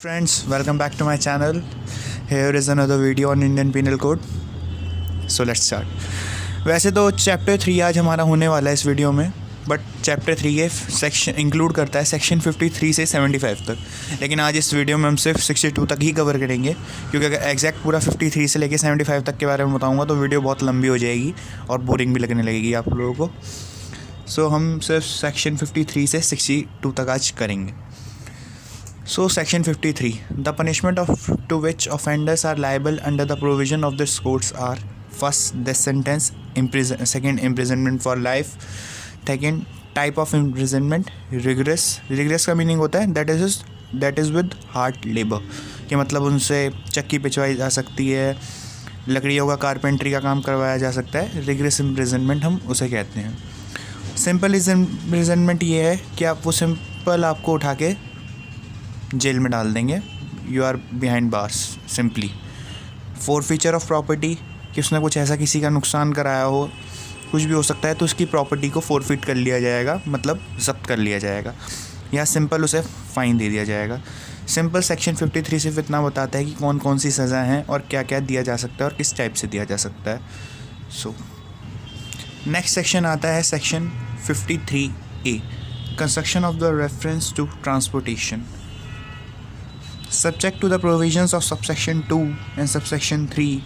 Friends, welcome back to my channel. Here is another video on Indian Penal Code. So let's start. वैसे तो chapter 3 आज हमारा होने वाला है इस वीडियो में, बट चैप्टर 3 के सेक्शन इंक्लूड करता है सेक्शन 53 से 75 तक। लेकिन आज इस वीडियो में हम सिर्फ 62 तक ही कवर करेंगे, क्योंकि अगर एग्जैक्ट पूरा 53 से लेकर 75 तक के बारे में बताऊँगा तो वीडियो बहुत लंबी हो जाएगी और बोरिंग भी लगने लगेगी आप लोगों को। सो हम सिर्फ सेक्शन 53 से 62 तक आज करेंगे। So section 53, the punishment to which offenders are liable under the provision of this codes are: first, death sentence; second, imprisonment for life; second, type of imprisonment, rigorous का मीनिंग होता है that is with hard labor, कि मतलब उनसे चक्की पिचवाई जा सकती है, लकड़ियों का कारपेंट्री का काम करवाया जा सकता है। रिगरस इम्प्रिजनमेंट हम उसे कहते हैं। सिंपल इम्प्रिजनमेंट ये है कि वो सिंपल आपको उठा के जेल में डाल देंगे, you are behind bars simply. Forfeiture of property, कि उसने कुछ ऐसा किसी का नुकसान कराया हो, कुछ भी हो सकता है, तो उसकी प्रॉपर्टी को फॉरफिट कर लिया जाएगा, मतलब जब्त कर लिया जाएगा, या सिंपल उसे फ़ाइन दे दिया जाएगा। सिंपल सेक्शन 53 सिर्फ इतना बताता है कि कौन कौन सी सज़ा हैं और क्या क्या दिया जा सकता है और किस टाइप से दिया जा सकता है। सो नेक्स्ट सेक्शन आता है section 53A, construction of the reference to transportation. Subject to the provisions of subsection 2 and subsection 3,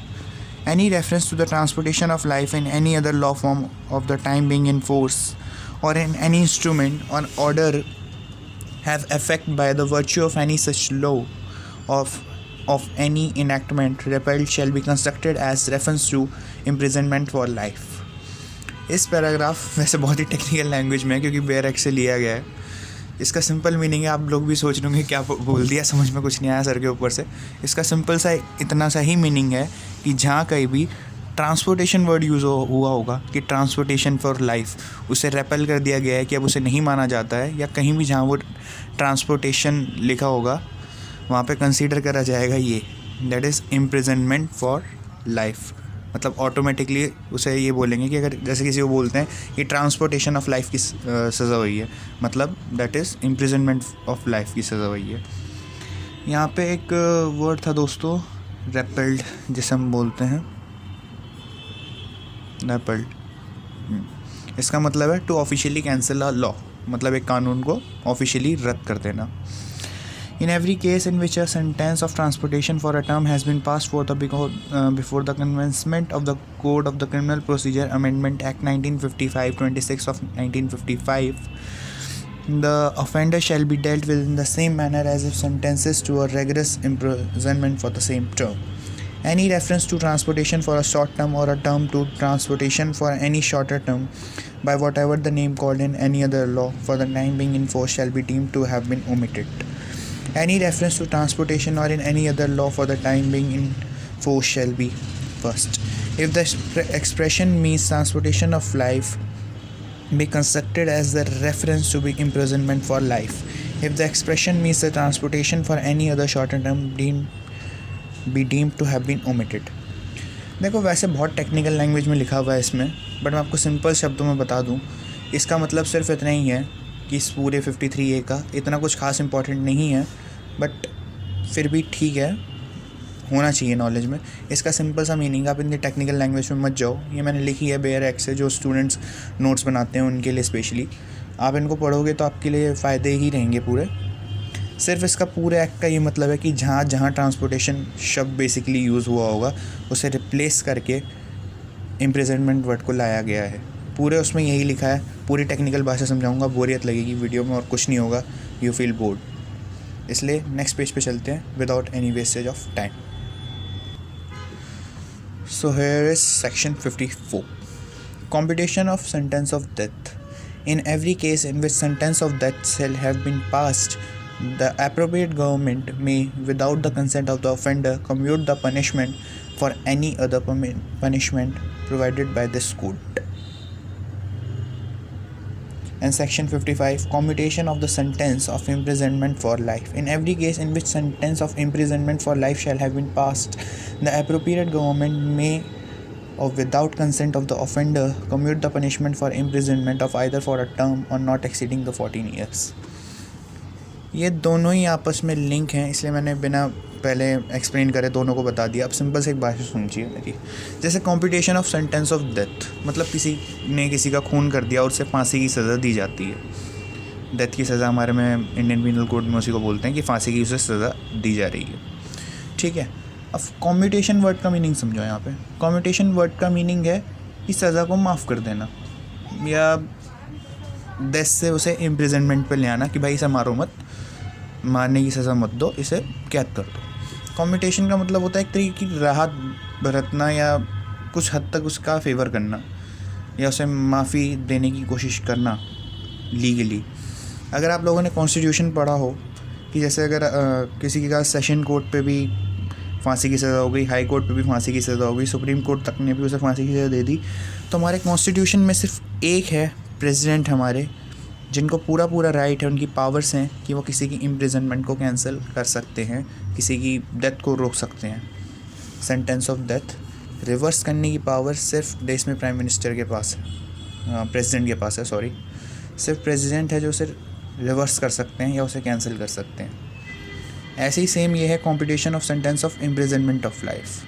any reference to the transportation of life in any other law form of the time being in force or in any instrument or order have effect by the virtue of any such law of any enactment repealed shall be construed as reference to imprisonment for life। इस paragraph वैसे बहुत ही technical language में है, क्योंकि bare act से लिया गया है। इसका सिंपल मीनिंग है, आप लोग भी सोच रहे क्या बोल दिया, समझ में कुछ नहीं आया सर के ऊपर से। इसका सिंपल सा इतना सा ही मीनिंग है कि जहाँ कहीं भी ट्रांसपोर्टेशन वर्ड यूज़ हुआ होगा कि ट्रांसपोर्टेशन फॉर लाइफ, उसे रेपेल कर दिया गया है कि अब उसे नहीं माना जाता है, या कहीं भी जहाँ वो ट्रांसपोर्टेशन लिखा होगा वहाँ पे कंसीडर करा जाएगा ये, that is imprisonment for life. मतलब ऑटोमेटिकली उसे ये बोलेंगे कि अगर जैसे किसी को बोलते हैं कि ट्रांसपोर्टेशन ऑफ लाइफ की सज़ा हुई है, मतलब that is imprisonment of life की सज़ा हुई है। यहाँ पे एक वर्ड था दोस्तों, रेपेल्ड, जिसे हम बोलते हैं रेपेल्ड। इसका मतलब है to officially cancel a law, मतलब एक कानून को ऑफिशियली रद्द कर देना। In every case in which a sentence of transportation for a term has been passed before the commencement of the Code of the Criminal Procedure Amendment Act 1955, 26 of 1955, the offender shall be dealt with in the same manner as if sentences to a rigorous imprisonment for the same term. Any reference to transportation for a short term or a term to transportation for any shorter term by whatever the name called in any other law for the time being in force shall be deemed to have been omitted. Any reference to transportation or in any other law for the time being in force shall be first, if the expression means transportation of life, be construed as the reference to be imprisonment for life. If the expression means the transportation for any other shorter term, be deemed to have been omitted। देखो वैसे बहुत technical language में लिखा हुआ है इसमें, but मैं आपको सिंपल शब्दों में बता दूं, इसका मतलब सिर्फ इतना ही है कि इस पूरे 53A का इतना कुछ खास इंपॉर्टेंट नहीं है, बट फिर भी ठीक है, होना चाहिए नॉलेज में। इसका सिंपल सा मीनिंग, आप इतनी टेक्निकल लैंग्वेज में मत जाओ, ये मैंने लिखी है बेयर एक्ट से, जो स्टूडेंट्स नोट्स बनाते हैं उनके लिए स्पेशली। आप इनको पढ़ोगे तो आपके लिए फ़ायदे ही रहेंगे पूरे। सिर्फ इसका पूरे एक्ट का ये मतलब है कि जहाँ जहाँ ट्रांसपोर्टेशन शब्द बेसिकली यूज़ हुआ होगा उसे रिप्लेस करके इम्प्रिजनमेंट वर्ड को लाया गया है। पूरे उसमें यही लिखा है। पूरी टेक्निकल भाषा समझाऊंगा, बोरियत लगेगी वीडियो में और कुछ नहीं होगा, यू फील बोर्ड। इसलिए नेक्स्ट पेज पे चलते हैं without any wastage of time. So here is section 54, computation of sentence of death। In every case in which sentence of death shall have been passed, the appropriate government may, without the consent of the offender, commute the punishment for any other punishment provided by this code। And section 55, commutation of the sentence of imprisonment for life। In every case in which sentence of imprisonment for life shall have been passed, the appropriate government may, or without consent of the offender, commute the punishment for imprisonment of either for a term or not exceeding the 14 years। ये दोनों ही आपस में link हैं, इसलिए मैंने बिना पहले explain करे दोनों को बता दिया। अब सिंपल से एक बात समझिए मेरी, जैसे competition of sentence of death, मतलब किसी ने किसी का खून कर दिया और उसे फांसी की सज़ा दी जाती है। डेथ की सज़ा हमारे में इंडियन पीनल कोड में उसी को बोलते हैं कि फांसी की उसे सज़ा दी जा रही है, ठीक है। अब कॉम्यूटेशन वर्ड का मीनिंग समझो यहाँ पे। कॉम्यूटेशन वर्ड का मीनिंग है कि सज़ा को माफ़ कर देना, या डेथ से उसे इम्प्रिजनमेंट पे ले आना कि भाई इसे मारो मत, मारने की सज़ा मत दो, इसे कैद कर दो। कॉम्यूटेशन का मतलब होता है एक तरीके की राहत बरतना या कुछ हद तक उसका फेवर करना या उसे माफ़ी देने की कोशिश करना लीगली। अगर आप लोगों ने कॉन्स्टिट्यूशन पढ़ा हो कि जैसे अगर किसी का सेशन कोर्ट पे भी फांसी की सज़ा हो गई, हाई कोर्ट पे भी फांसी की सज़ा हो गई, सुप्रीम कोर्ट तक ने भी उसे फांसी की सज़ा दे दी, तो हमारे कॉन्स्टिट्यूशन में सिर्फ एक है प्रेसिडेंट हमारे, जिनको पूरा राइट है, उनकी पावर्स हैं कि वो किसी की इम्प्रिजनमेंट को कैंसिल कर सकते हैं, किसी की डेथ को रोक सकते हैं। सेंटेंस ऑफ डेथ रिवर्स करने की पावर सिर्फ देश में प्राइम मिनिस्टर के पास है, प्रेसिडेंट के पास है, सॉरी, सिर्फ प्रेसिडेंट है जो उसे रिवर्स कर सकते हैं या उसे कैंसिल कर सकते हैं। ऐसे ही सेम ये है competition of sentence of imprisonment of life.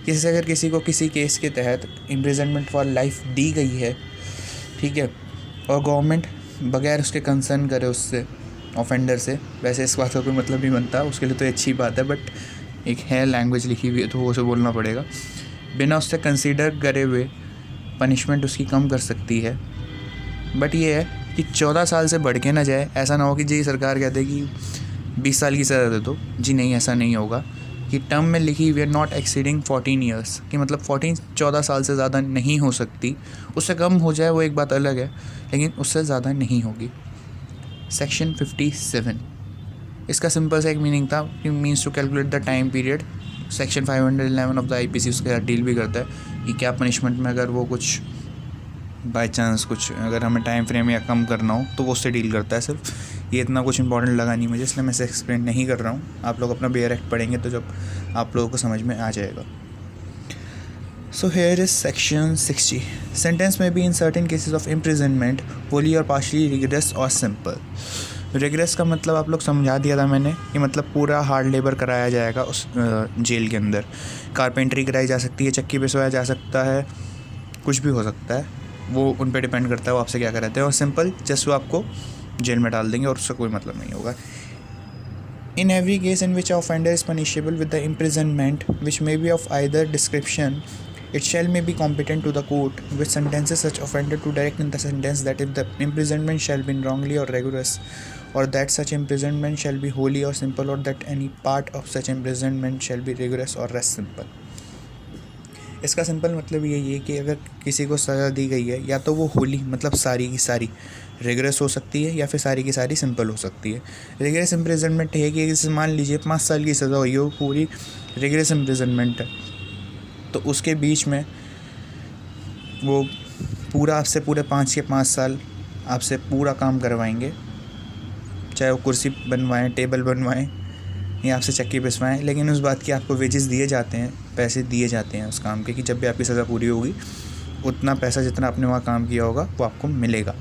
किसी से अगर किसी को किसी केस के तहत इम्प्रिजनमेंट फॉर लाइफ दी गई है, ठीक है, और गवर्नमेंट बगैर उसके कंसर्न करे उससे ऑफेंडर से, वैसे इस बात का कोई मतलब नहीं बनता, उसके लिए तो अच्छी बात है, बट एक है लैंग्वेज लिखी हुई है तो वो उसे बोलना पड़ेगा, बिना उससे कंसीडर करे हुए पनिशमेंट उसकी कम कर सकती है। बट ये है कि 14 साल से बढ़ के ना जाए, ऐसा ना हो कि जी सरकार कहते कि 20 साल की सज़ा दे दो, जी नहीं, ऐसा नहीं होगा। कि टर्म में लिखी हुई है नॉट एक्सीडिंग 14 ईयर्स, कि मतलब 14 साल से ज़्यादा नहीं हो सकती, उससे कम हो जाए वो एक बात अलग है, लेकिन उससे ज़्यादा नहीं होगी। सेक्शन 57, इसका सिंपल सा एक मीनिंग था कि means to calculate the time period. Section 511 of the IPC उसके साथ डील भी करता है कि क्या पनिशमेंट में अगर वो कुछ बाय चांस कुछ अगर हमें टाइम फ्रेम या कम करना हो तो वो उससे डील करता है। सिर्फ ये इतना कुछ इंपॉर्टेंट लगा नहीं मुझे, इसलिए मैं इसे एक्सप्लेन नहीं कर रहा हूँ। आप लोग अपना बेयर एक्ट पढ़ेंगे तो जब आप लोगों को समझ में आ जाएगा। So here is section 60, sentence में be in certain cases of imprisonment wholly और पार्शली रिग्रेस और सिंपल। रिग्रेस का मतलब आप लोग समझा दिया था मैंने, कि मतलब पूरा हार्ड लेबर कराया जाएगा उस जेल के अंदर, कारपेंटरी कराई जा सकती है, चक्की पिसवाया जा सकता है, कुछ भी हो सकता है, वो उन पे डिपेंड करता है वो आपसे क्या कराते हैं। और सिंपल जस्ट वो आपको जेल में डाल देंगे और उसका कोई मतलब नहीं होगा। In every case in which offender is punishable with the imprisonment which may be of either description, it shall may be competent to the court which sentences such offender to direct in the sentence that if the imprisonment shall be wrongly or rigorous, or that such imprisonment shall be wholly or simple, or that any part of such imprisonment shall be rigorous or less simple। इसका simple मतलब यही है कि अगर किसी को सज़ा दी गई है, या तो वो होली मतलब सारी की सारी रिगरस हो सकती है, या फिर सारी की सारी सिंपल हो सकती है। रिगरस इम्प्रिजनमेंट है कि जैसे मान लीजिए 5 साल की सज़ा हुई हो, पूरी रिगरस इम्प्रिजनमेंट है, तो उसके बीच में वो पूरा आपसे पूरे 5 के 5 साल आपसे पूरा काम करवाएंगे, चाहे वो कुर्सी बनवाएं, टेबल बनवाएं या आपसे चक्की पिसवाएं, लेकिन उस बात की आपको वेजेस दिए जाते हैं, पैसे दिए जाते हैं उस काम के, कि जब भी आपकी सज़ा पूरी होगी उतना पैसा जितना आपने वहाँ काम किया होगा वो आपको मिलेगा।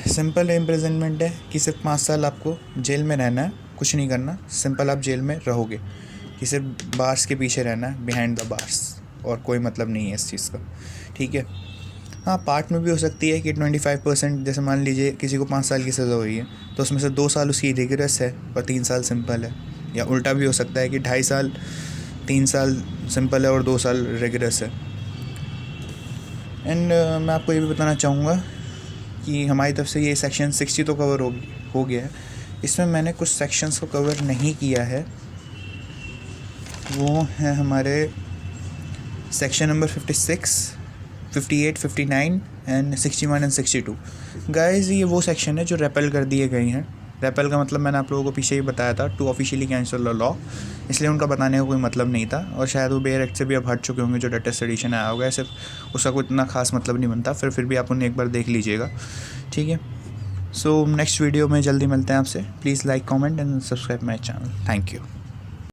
सिंपल इम्प्रिजनमेंट है कि सिर्फ 5 साल आपको जेल में रहना है, कुछ नहीं करना, सिंपल आप जेल में रहोगे, कि सिर्फ बार्स के पीछे रहना है, बिहाइंड द बार्स, और कोई मतलब नहीं है इस चीज़ का, ठीक है। हाँ, पार्ट में भी हो सकती है कि 25%, जैसे मान लीजिए किसी को 5 साल की सज़ा हुई है तो उसमें से 2 साल उसकी रिगरस है और 3 साल सिंपल है, या उल्टा भी हो सकता है कि 2.5 साल 3 साल सिंपल है और 2 साल रिगरस है। एंड मैं आपको ये भी बताना चाहूँगा कि हमारी तरफ से ये सेक्शन 60 तो कवर हो गया है, इसमें मैंने कुछ सेक्शंस को कवर नहीं किया है, वो है हमारे section number 56, 58, 59 and 61 and 62। Guys ये वो सेक्शन है जो रेपेल कर दिए गए हैं। रेपेल का मतलब मैंने आप लोगों को पीछे ही बताया था, to officially cancel the law, इसलिए उनका बताने का कोई मतलब नहीं था, और शायद वो बेयर एक्ट से भी अब हट चुके होंगे जो लेटेस्ट एडिशन आया होगा, सिर्फ उसका कोई इतना खास मतलब नहीं बनता, फिर भी आप उन्हें एक बार देख लीजिएगा, ठीक है। सो नेक्स्ट वीडियो में जल्दी मिलते हैं आपसे। Please like, comment and subscribe my channel. Thank you.